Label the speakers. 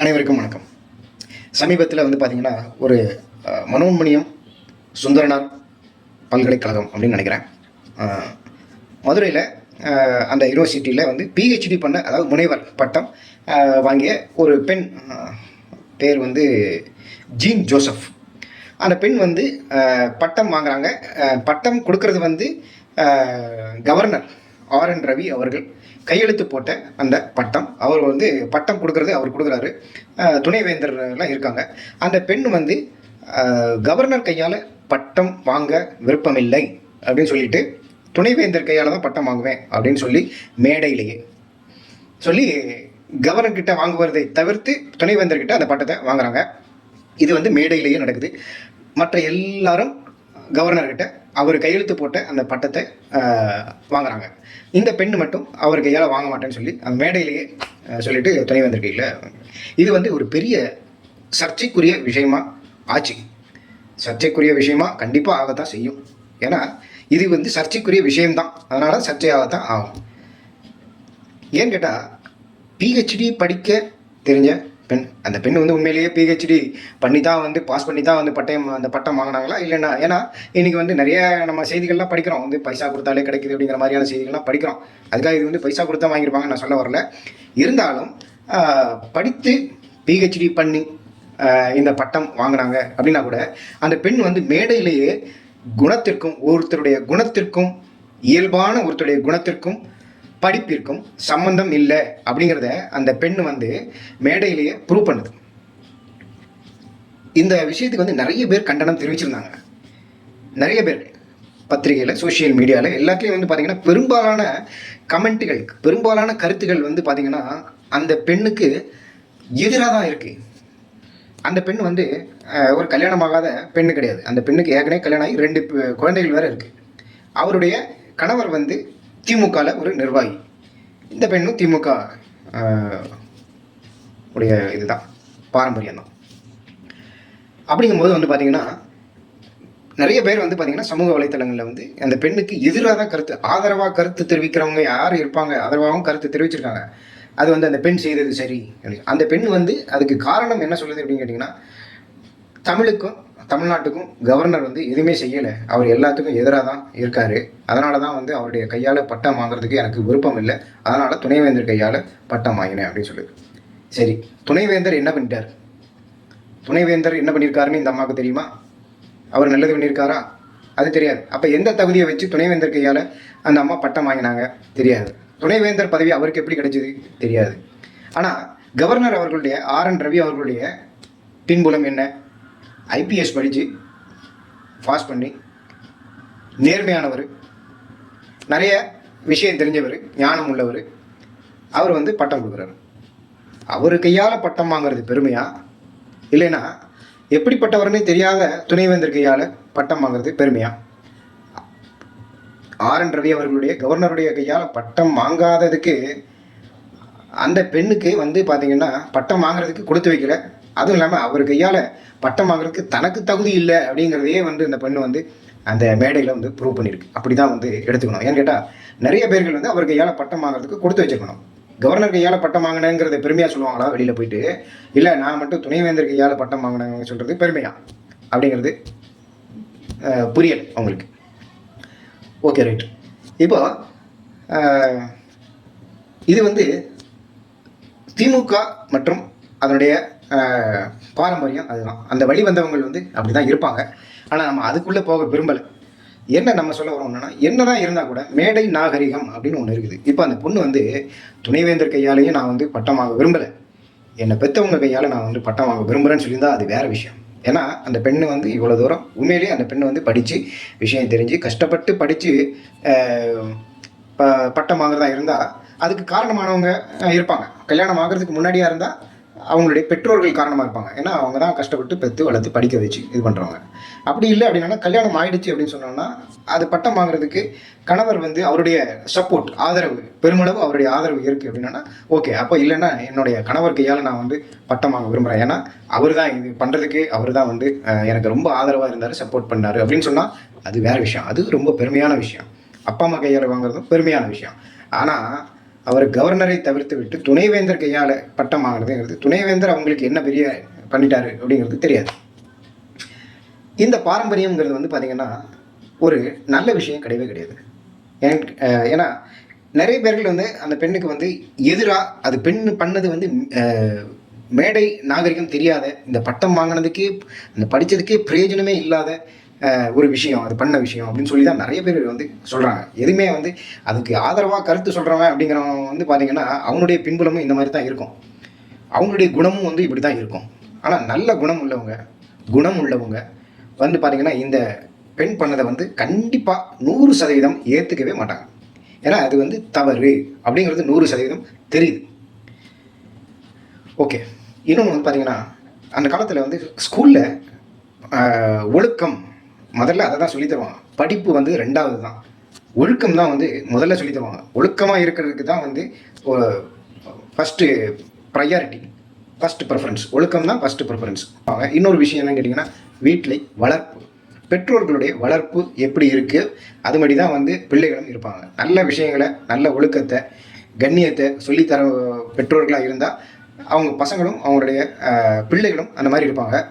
Speaker 1: அனைவருக்கும் வணக்கம். சமீபத்தில் பார்த்தீங்கன்னா ஒரு மனோன்மணியம் சுந்தரனார் பல்கலைக்கழகம் அப்படின்னு நினைக்கிறேன். மதுரையில் அந்த யூனிவர்சிட்டியில் பிஹெச்டி பண்ண, அதாவது முனைவர் பட்டம் வாங்கிய ஒரு பெண், பேர் ஜீன் ஜோசப். அந்த பெண் பட்டம் வாங்குறாங்க. பட்டம் கொடுக்கறது கவர்னர் RN ரவி அவர்கள் கையெழுத்து போட்ட அந்த பட்டம். அவர் பட்டம் கொடுக்கறது அவர் கொடுக்குறாரு. துணைவேந்தர்லாம் இருக்காங்க. அந்த பெண் கவர்னர் கையால் பட்டம் வாங்க விருப்பமில்லை அப்படின்னு சொல்லிட்டு துணைவேந்தர் கையால் தான் பட்டம் வாங்குவேன் அப்படின்னு சொல்லி மேடையிலேயே சொல்லி கவர்னர்கிட்ட வாங்குவதை தவிர்த்து துணைவேந்தர்கிட்ட அந்த பட்டத்தை வாங்குறாங்க. இது மேடையிலேயே நடக்குது. மற்ற எல்லாரும் கவர்னர்கிட்ட அவர் கையெழுத்து போட்ட அந்த பட்டத்தை வாங்குறாங்க. இந்த பெண் மட்டும் அவர் கையால் வாங்க மாட்டேன்னு சொல்லி அந்த மேடையிலேயே சொல்லிட்டு துணைவேந்தர் கையில். இது ஒரு பெரிய சர்ச்சைக்குரிய விஷயமா ஆச்சு. சர்ச்சைக்குரிய விஷயமா கண்டிப்பாக ஆகத்தான் செய்யும். ஏன்னா இது சர்ச்சைக்குரிய விஷயம்தான், அதனால சர்ச்சையாகத்தான் ஆகும். ஏன்னு கேட்டால், பிஹெச்டி படிக்க தெரிஞ்ச பெண், அந்த பெண் உண்மையிலேயே பிஹெச்டி பண்ணி தான் பாஸ் பண்ணி தான் அந்த பட்டம் வாங்கினாங்களா இல்லைன்னா? ஏன்னா இன்றைக்கி நிறைய நம்ம செய்திகள்லாம் படிக்கிறோம், பைசா கொடுத்தாலே கிடைக்குது அப்படிங்கிற மாதிரியான செய்திகள்லாம் படிக்கிறோம். அதுக்காக இது பைசா கொடுத்தா வாங்கியிருப்பாங்க நான் சொல்ல வரல. இருந்தாலும் படித்து பிஹெச்டி பண்ணி இந்த பட்டம் வாங்கினாங்க அப்படின்னா கூட அந்த பெண் மேடையிலேயே குணத்திற்கும், ஒருத்தருடைய குணத்திற்கும், இயல்பான ஒருத்தருடைய குணத்திற்கும் படிப்பிற்கும் சம்பந்தம் இல்லை அப்படிங்கிறத அந்த பெண் மேடையிலேயே ப்ரூவ் பண்ணுது. இந்த விஷயத்துக்கு நிறைய பேர் கண்டனம் தெரிவிச்சிருந்தாங்க. நிறைய பேர் பத்திரிகையில், சோசியல் மீடியாவில் எல்லாத்துலேயும் பார்த்தீங்கன்னா பெரும்பாலான கமெண்ட்டுகள், பெரும்பாலான கருத்துக்கள் பார்த்தீங்கன்னா அந்த பெண்ணுக்கு எதிராக தான் இருக்குது. அந்த பெண் ஒரு கல்யாணமாகாத பெண்ணு கிடையாது. அந்த பெண்ணுக்கு ஏற்கனவே கல்யாணம் ஆகி 2 குழந்தைகள் வேறு இருக்குது. அவருடைய கணவர் திமுகவில் ஒரு நிர்வாகி. இந்த பெண்ணும் திமுக உடைய இதுதான், பாரம்பரியம் தான். அப்படிங்கும்போது பார்த்தீங்கன்னா நிறைய பேர் பார்த்தீங்கன்னா சமூக வலைத்தளங்களில் அந்த பெண்ணுக்கு எதிராக தான் கருத்து, ஆதரவாக கருத்து தெரிவிக்கிறவங்க யார் இருப்பாங்க, ஆதரவாகவும் கருத்து தெரிவிச்சிருக்காங்க. அது அந்த பெண் செய்தது சரி. அந்த பெண் அதுக்கு காரணம் என்ன சொல்லுது அப்படின்னு கேட்டிங்கன்னா, தமிழுக்கும் தமிழ்நாட்டுக்கும் கவர்னர் எதுவுமே செய்யலை, அவர் எல்லாத்துக்கும் எதிராக தான் இருக்கார். அதனால தான் அவருடைய கையால் பட்டம் வாங்குறதுக்கு எனக்கு விருப்பம் இல்லை, அதனால் துணைவேந்தர் கையால் பட்டம் வாங்கினேன் அப்படின்னு சொல்லுது. சரி, துணைவேந்தர் என்ன பண்ணிட்டார்? துணைவேந்தர் என்ன பண்ணியிருக்காருன்னு இந்த அம்மாவுக்கு தெரியுமா? அவர் நல்லது பண்ணியிருக்காரா? அது தெரியாது. அப்போ எந்த தகுதியை வச்சு துணைவேந்தர் கையால் அந்த அம்மா பட்டம் வாங்கினாங்க? தெரியாது. துணைவேந்தர் பதவி அவருக்கு எப்படி கிடைச்சிது? தெரியாது. ஆனால் கவர்னர் அவர்களுடைய RN ரவி அவர்களுடைய பின்புலம் என்ன? IPS படித்து பாஸ் பண்ணி நேர்மையானவர், நிறைய விஷயம் தெரிஞ்சவர், ஞானம் உள்ளவர். அவர் பட்டம் கொடுக்குறாரு. அவர் கையால் பட்டம் வாங்கிறது பெருமையா, இல்லைன்னா எப்படிப்பட்டவர்னே தெரியாத துணைவேந்தர் கையால் பட்டம் வாங்கிறது பெருமையா? RN ரவி அவர்களுடைய கவர்னருடைய கையால் பட்டம் வாங்காததுக்கு அந்த பெண்ணுக்கு பார்த்தீங்கன்னா பட்டம் வாங்குறதுக்கு கொடுத்து வைக்கல. அதுவும் இல்லாமல் அவர் கையால் பட்டம் வாங்குறதுக்கு தனக்கு தகுதி இல்லை அப்படிங்கிறதையே இந்த பெண் அந்த மேடையில் ப்ரூவ் பண்ணியிருக்கு. அப்படி தான் எடுத்துக்கணும். ஏன்னு கேட்டால் நிறைய பேர்கள் அவர் கையால் பட்டம் வாங்குறதுக்கு கொடுத்து வச்சுக்கணும். கவர்னர் கையால் பட்டம் வாங்கினேங்கிறத பெருமையாக சொல்லுவாங்களா வெளியில் போயிட்டு? இல்லை, நான் மட்டும் துணைவேந்தர் கையால் பட்டம் வாங்கினேங்க சொல்கிறது பெருமையா அப்படிங்கிறது புரியலை அவங்களுக்கு. Okay, right. இப்போ இது திமுக மற்றும் அதனுடைய பாரம்பரியம் அதுதான். அந்த வழி வந்தவங்க அப்படி தான் இருப்பாங்க. ஆனால் நம்ம அதுக்குள்ளே போக விரும்பலை. என்ன நம்ம சொல்ல வரோம்னா, என்ன தான் இருந்தால் கூட மேடை நாகரிகம் அப்படின்னு ஒன்று இருக்குது. இப்போ அந்த பொண்ணு துணைவேந்தர் கையாலேயும் நான் பட்டம் வாங்க விரும்பலை, என்னை பெற்றவங்க கையால் நான் பட்டம் வாங்க விரும்புகிறேன்னு சொல்லியிருந்தால் அது வேறு விஷயம். ஏன்னா அந்த பெண்ணு இவ்வளோ தூரம் உண்மையிலேயே அந்த பெண்ணு படித்து விஷயம் தெரிஞ்சு கஷ்டப்பட்டு படித்து பட்டம் வாங்குறதா இருந்தால் அதுக்கு காரணமானவங்க இருப்பாங்க. கல்யாணம் ஆகிறதுக்கு முன்னாடியாக இருந்தால் அவங்களுடைய பெற்றோர்கள் காரணமாக இருப்பாங்க. ஏன்னா அவங்க தான் கஷ்டப்பட்டு பெற்று வளர்த்து படிக்க வச்சு இது பண்ணுறவங்க. அப்படி இல்லை அப்படின்னா, கல்யாணம் ஆயிடுச்சு அப்படின்னு சொன்னோம்னா அது பட்டம் வாங்குறதுக்கு கணவர் அவருடைய சப்போர்ட், ஆதரவு, பெருமளவு அவருடைய ஆதரவு இருக்குது அப்படின்னா ஓகே. அப்போ இல்லைன்னா என்னுடைய கணவர் கையால் நான் பட்டம் வாங்க விரும்புகிறேன், ஏன்னா அவர் தான் இது பண்ணுறதுக்கு, அவர் தான் எனக்கு ரொம்ப ஆதரவாக இருந்தார், சப்போர்ட் பண்ணார் அப்படின்னு சொன்னால் அது வேறு விஷயம். அது ரொம்ப பெருமையான விஷயம். அப்பா அம்மா கையால் வாங்குறதும் பெருமையான விஷயம். ஆனால் அவர் கவர்னரை தவிர்த்து விட்டு துணைவேந்தர் கையால் பட்டம் வாங்கினதுங்கிறது துணைவேந்தர் அவங்களுக்கு என்ன பெரிய பண்ணிட்டாரு அப்படிங்கிறது தெரியாது. இந்த பாரம்பரியங்கிறது வந்து பார்த்திங்கன்னா ஒரு நல்ல விஷயம் கிடையவே கிடையாது. ஏன்னா நிறைய பேர்கள் வந்து அந்த பெண்ணுக்கு வந்து எதிராக அது பெண் பண்ணது வந்து மேடை நாகரிகம் தெரியாத, இந்த பட்டம் வாங்கினதுக்கே இந்த படித்ததுக்கே பிரயோஜனமே இல்லாத ஒரு விஷயம், அது பண்ண விஷயம் அப்படின்னு சொல்லி தான் நிறைய பேர் வந்து சொல்கிறாங்க. எதுவுமே வந்து அதுக்கு ஆதரவாக கருத்து சொல்கிறவன் அப்படிங்கிறவங்க வந்து பார்த்திங்கன்னா அவனுடைய பின்புலமும் இந்த மாதிரி தான் இருக்கும், அவங்களுடைய குணமும் வந்து இப்படி தான் இருக்கும். ஆனால் நல்ல குணம் உள்ளவங்க வந்து பார்த்திங்கன்னா இந்த பெண் பண்ணதை வந்து கண்டிப்பாக 100% ஏற்றுக்கவே மாட்டாங்க. ஏன்னா அது வந்து தவறு அப்படிங்கிறது 100% தெரியுது. ஓகே, இன்னொன்று வந்து பார்த்திங்கன்னா அந்த காலத்தில் வந்து ஸ்கூலில் ஒழுக்கம் முதல்ல அதை தான் சொல்லி தருவாங்க. படிப்பு வந்து 2வது தான், ஒழுக்கம் தான் வந்து முதல்ல சொல்லி தருவாங்க. ஒழுக்கமாக இருக்கிறதுக்கு தான் வந்து ஃபஸ்ட்டு ப்ரையாரிட்டி, ஃபஸ்ட்டு ப்ரிஃபரன்ஸ். ஒழுக்கம் தான் ஃபஸ்ட்டு ப்ரிஃபரன்ஸ். இன்னொரு விஷயம் என்னன்னு கேட்டிங்கன்னா வீட்டில் வளர்ப்பு, பெற்றோர்களுடைய வளர்ப்பு எப்படி இருக்குது அது மாதிரி தான் வந்து பிள்ளைகளும் இருப்பாங்க. நல்ல விஷயங்களை, நல்ல ஒழுக்கத்தை, கண்ணியத்தை சொல்லித்தர பெற்றோர்களாக இருந்தால் அவங்க பசங்களும் அவங்களுடைய பிள்ளைகளும் அந்த மாதிரி இருப்பாங்க.